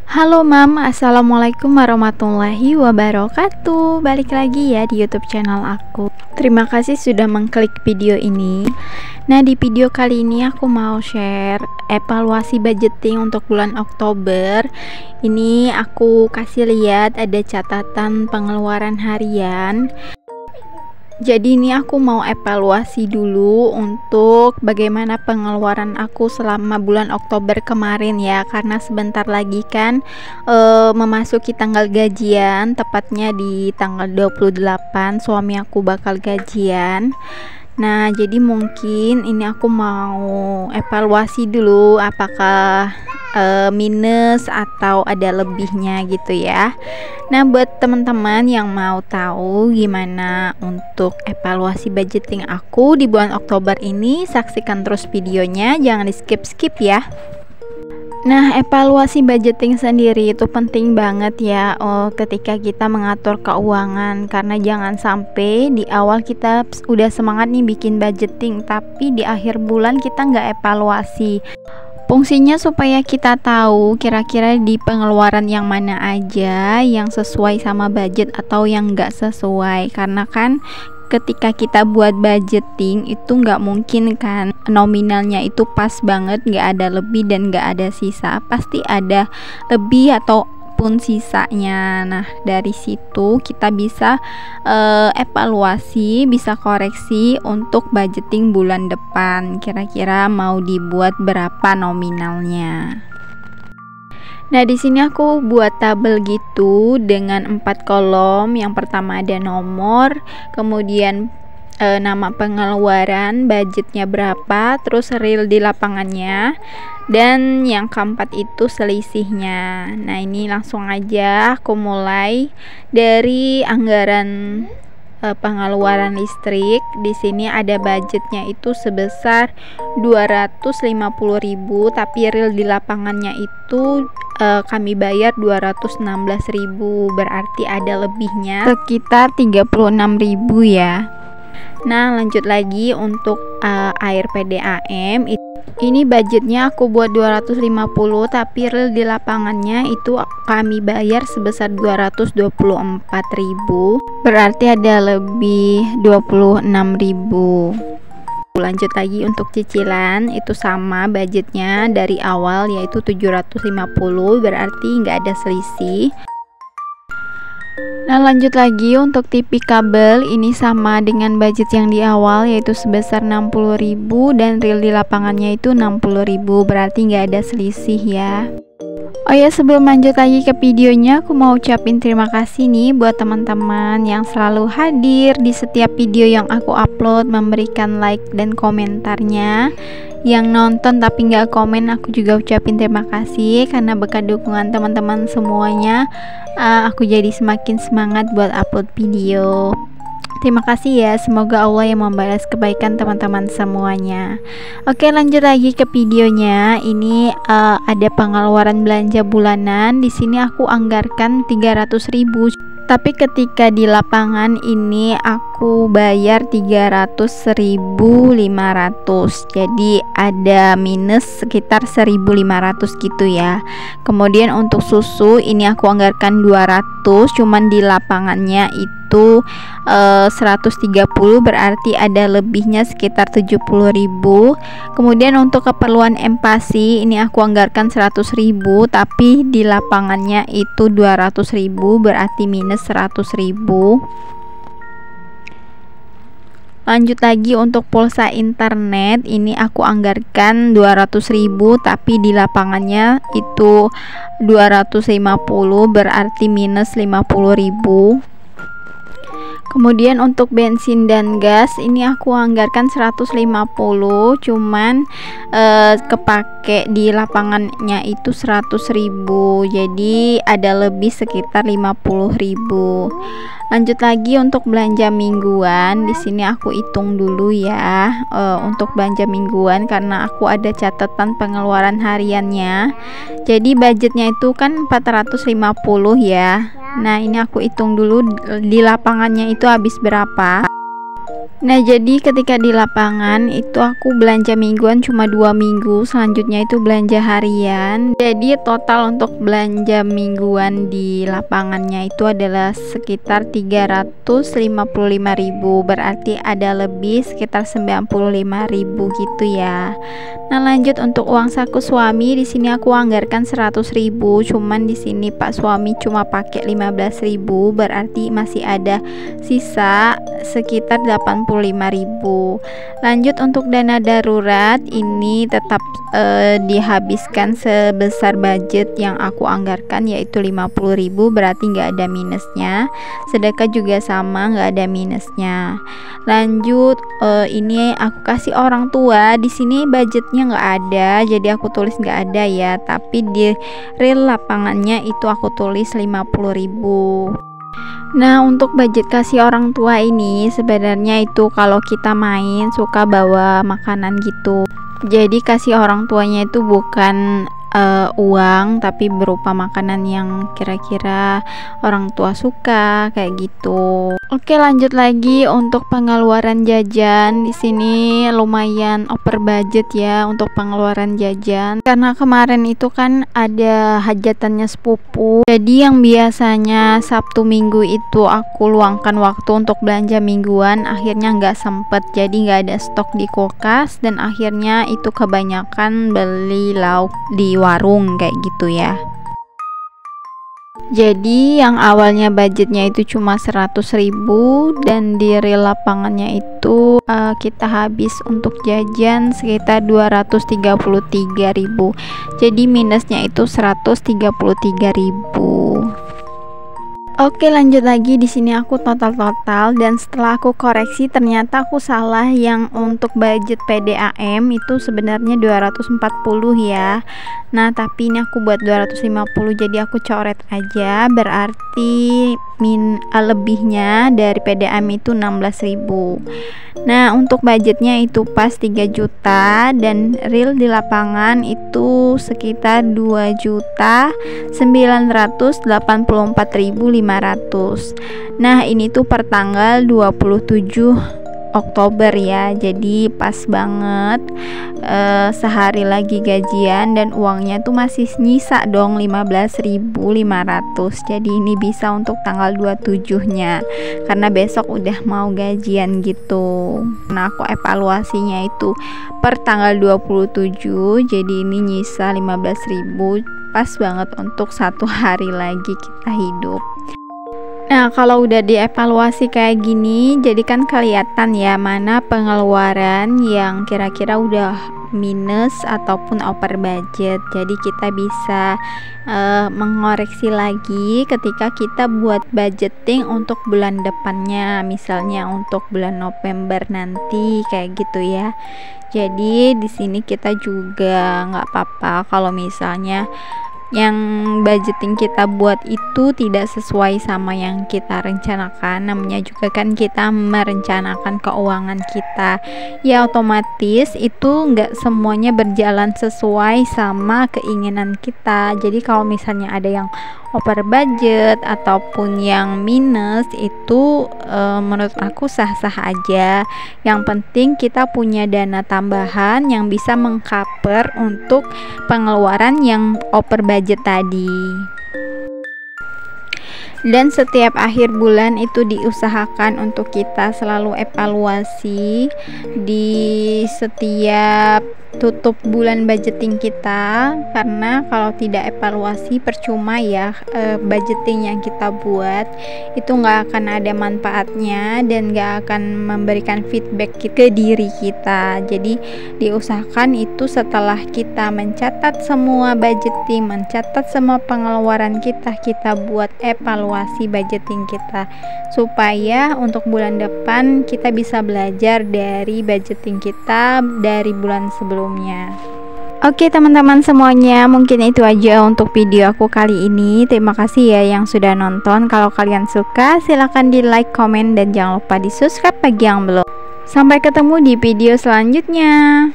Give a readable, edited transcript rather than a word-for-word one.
Halo Mam, Assalamualaikum warahmatullahi wabarakatuh. Balik lagi ya di YouTube channel aku. Terima kasih sudah mengklik video ini. Nah, di video kali ini aku mau share evaluasi budgeting untuk bulan Oktober. Ini aku kasih lihat ada catatan pengeluaran harian. Jadi ini aku mau evaluasi dulu untuk bagaimana pengeluaran aku selama bulan Oktober kemarin ya, karena sebentar lagi kan memasuki tanggal gajian, tepatnya di tanggal 28 suami aku bakal gajian. Nah, jadi mungkin ini aku mau evaluasi dulu apakah minus atau ada lebihnya gitu ya. Nah, buat teman-teman yang mau tahu gimana untuk evaluasi budgeting aku di bulan Oktober ini, saksikan terus videonya, jangan di skip-skip ya. Nah, evaluasi budgeting sendiri itu penting banget ya ketika kita mengatur keuangan, karena jangan sampai di awal kita udah semangat nih bikin budgeting tapi di akhir bulan kita nggak evaluasi. Fungsinya supaya kita tahu kira-kira di pengeluaran yang mana aja yang sesuai sama budget atau yang nggak sesuai, karena kan ketika kita buat budgeting itu nggak mungkin kan nominalnya itu pas banget, nggak ada lebih dan nggak ada sisa, pasti ada lebih ataupun sisanya. Nah, dari situ kita bisa evaluasi, bisa koreksi untuk budgeting bulan depan, kira-kira mau dibuat berapa nominalnya. Nah, di sini aku buat tabel gitu dengan 4 kolom. Yang pertama ada nomor, kemudian nama pengeluaran, budgetnya berapa, terus real di lapangannya, dan yang keempat itu selisihnya. Nah, ini langsung aja aku mulai dari anggaran pengeluaran listrik. Di sini ada budgetnya itu sebesar 250.000, tapi real di lapangannya itu kami bayar 216.000, berarti ada lebihnya sekitar 36.000 ya. Nah, lanjut lagi untuk air PDAM. Ini budgetnya aku buat 250, tapi real di lapangannya itu kami bayar sebesar 224.000, berarti ada lebih 26.000. Lanjut lagi untuk cicilan, itu sama budgetnya dari awal yaitu 750, berarti nggak ada selisih. Nah, lanjut lagi untuk TV kabel, ini sama dengan budget yang di awal yaitu sebesar 60.000 dan real di lapangannya itu 60.000, berarti nggak ada selisih ya. Oh ya, sebelum lanjut lagi ke videonya, aku mau ucapin terima kasih nih buat teman-teman yang selalu hadir di setiap video yang aku upload, memberikan like dan komentarnya. Yang nonton tapi nggak komen, aku juga ucapin terima kasih, karena berkat dukungan teman-teman semuanya aku jadi semakin semangat buat upload video. Terima kasih ya, semoga Allah yang membalas kebaikan teman-teman semuanya. Oke, lanjut lagi ke videonya. Ini ada pengeluaran belanja bulanan. Di sini aku anggarkan 300.000. Tapi ketika di lapangan ini aku bayar 300.500, jadi ada minus sekitar 1.500 gitu ya. Kemudian untuk susu ini aku anggarkan 200, cuman di lapangannya itu 130, berarti ada lebihnya sekitar 70.000. Kemudian untuk keperluan empasi ini aku anggarkan 100.000, tapi di lapangannya itu 200.000, berarti minus 100.000. Lanjut lagi untuk pulsa internet, ini aku anggarkan 200.000, tapi di lapangannya itu 250, berarti minus 50.000. Kemudian untuk bensin dan gas ini aku anggarkan 150, cuman kepake di lapangannya itu 100.000, jadi ada lebih sekitar 50.000. Lanjut lagi untuk belanja mingguan. Di sini aku hitung dulu ya untuk belanja mingguan, karena aku ada catatan pengeluaran hariannya. Jadi budgetnya itu kan 450 ya. Nah, ini aku hitung dulu di lapangannya itu habis berapa. Nah, jadi ketika di lapangan itu aku belanja mingguan cuma 2 minggu, selanjutnya itu belanja harian. Jadi total untuk belanja mingguan di lapangannya itu adalah sekitar 355.000, berarti ada lebih sekitar 95.000 gitu ya. Nah, lanjut untuk uang saku suami, di sini aku anggarkan 100.000, cuman di sini Pak suami cuma pakai 15.000, berarti masih ada sisa sekitar 85.000. Lanjut untuk dana darurat, ini tetap dihabiskan sebesar budget yang aku anggarkan, yaitu 50.000, berarti nggak ada minusnya. Sedekah juga sama, nggak ada minusnya. Lanjut ini aku kasih orang tua, di sini budgetnya nggak ada, jadi aku tulis nggak ada ya, tapi di real lapangannya itu aku tulis 50.000. Nah, untuk budget kasih orang tua ini sebenarnya itu kalau kita main suka bawa makanan gitu. Jadi kasih orang tuanya itu bukan uang, tapi berupa makanan yang kira-kira orang tua suka kayak gitu. Oke, lanjut lagi untuk pengeluaran jajan. Di sini lumayan over budget ya untuk pengeluaran jajan, karena kemarin itu kan ada hajatannya sepupu. Jadi yang biasanya Sabtu Minggu itu aku luangkan waktu untuk belanja mingguan, akhirnya nggak sempet, jadi nggak ada stok di kulkas, dan akhirnya itu kebanyakan beli lauk di warung kayak gitu ya. Jadi yang awalnya budgetnya itu cuma 100.000, dan di real lapangannya itu kita habis untuk jajan sekitar 233.000. Jadi minusnya itu 133.000. Oke, lanjut lagi. Di sini aku total dan setelah aku koreksi ternyata aku salah. Yang untuk budget PDAM itu sebenarnya 240 ya. Nah, tapi ini aku buat 250, jadi aku coret aja, berarti lebihnya dari PDAM itu 16.000. Nah, untuk budgetnya itu pas 3 juta, dan real di lapangan itu sekitar 2.984.500. Nah, ini tuh per tanggal 27 Oktober ya, jadi pas banget sehari lagi gajian, dan uangnya tuh masih nyisa dong 15.500. jadi ini bisa untuk tanggal 27 nya, karena besok udah mau gajian gitu. Nah, aku evaluasinya itu per tanggal 27, jadi ini nyisa 15.000, pas banget untuk 1 hari lagi kita hidup. Nah, kalau udah dievaluasi kayak gini, jadi kan kelihatan ya mana pengeluaran yang kira-kira udah minus ataupun over budget. Jadi kita bisa mengoreksi lagi ketika kita buat budgeting untuk bulan depannya, misalnya untuk bulan November nanti kayak gitu ya. Jadi di sini kita juga nggak apa-apa kalau misalnya yang budgeting kita buat itu tidak sesuai sama yang kita rencanakan. Namanya juga kan kita merencanakan keuangan kita, ya otomatis itu nggak semuanya berjalan sesuai sama keinginan kita. Jadi kalau misalnya ada yang over budget ataupun yang minus, itu menurut aku sah-sah aja. Yang penting kita punya dana tambahan yang bisa mengcover untuk pengeluaran yang over budget tadi. Dan setiap akhir bulan itu diusahakan untuk kita selalu evaluasi di setiap tutup bulan budgeting kita, karena kalau tidak evaluasi percuma ya. Budgeting yang kita buat itu nggak akan ada manfaatnya dan nggak akan memberikan feedback ke diri kita. Jadi diusahakan itu setelah kita mencatat semua budgeting, mencatat semua pengeluaran kita buat evaluasi budgeting kita, supaya untuk bulan depan kita bisa belajar dari budgeting kita dari bulan sebelumnya. Oke teman-teman semuanya, mungkin itu aja untuk video aku kali ini. Terima kasih ya yang sudah nonton. Kalau kalian suka silahkan di like, komen, dan jangan lupa di subscribe bagi yang belum. Sampai ketemu di video selanjutnya.